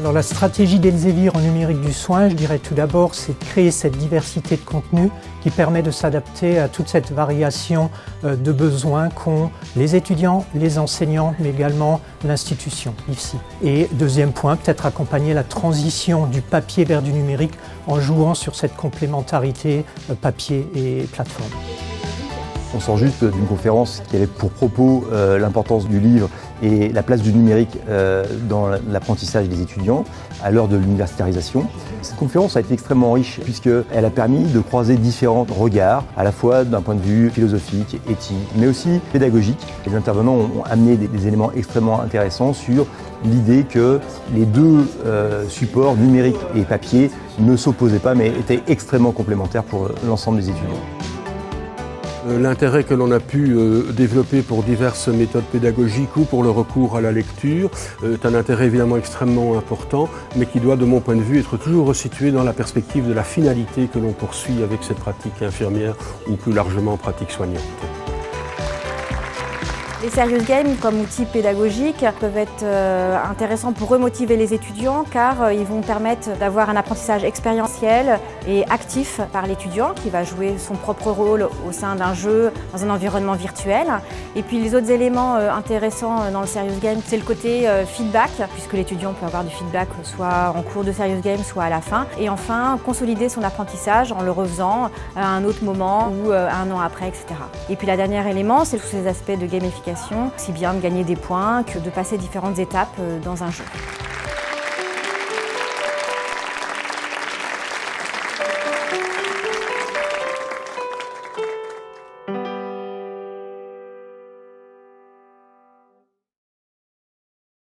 Alors la stratégie d'Elsevier en numérique du soin, je dirais tout d'abord, c'est de créer cette diversité de contenu qui permet de s'adapter à toute cette variation de besoins qu'ont les étudiants, les enseignants, mais également l'institution ici. Et deuxième point, peut-être accompagner la transition du papier vers du numérique en jouant sur cette complémentarité papier et plateforme. On sort juste d'une conférence qui avait pour propos l'importance du livre et la place du numérique dans l'apprentissage des étudiants à l'heure de l'universitarisation. Cette conférence a été extrêmement riche puisqu'elle a permis de croiser différents regards, à la fois d'un point de vue philosophique, éthique, mais aussi pédagogique. Les intervenants ont amené des éléments extrêmement intéressants sur l'idée que les deux supports, numérique et papier, ne s'opposaient pas mais étaient extrêmement complémentaires pour l'ensemble des étudiants. L'intérêt que l'on a pu développer pour diverses méthodes pédagogiques ou pour le recours à la lecture est un intérêt évidemment extrêmement important, mais qui doit, de mon point de vue, être toujours resitué dans la perspective de la finalité que l'on poursuit avec cette pratique infirmière ou plus largement pratique soignante. Les Serious Games comme outils pédagogiques peuvent être intéressants pour remotiver les étudiants car ils vont permettre d'avoir un apprentissage expérientiel et actif par l'étudiant qui va jouer son propre rôle au sein d'un jeu dans un environnement virtuel. Et puis les autres éléments intéressants dans le Serious Game, c'est le côté feedback puisque l'étudiant peut avoir du feedback soit en cours de Serious Game, soit à la fin. Et enfin, consolider son apprentissage en le refaisant à un autre moment ou un an après, etc. Et puis le dernier élément, c'est tous ces aspects de gamification, aussi bien de gagner des points que de passer différentes étapes dans un jeu.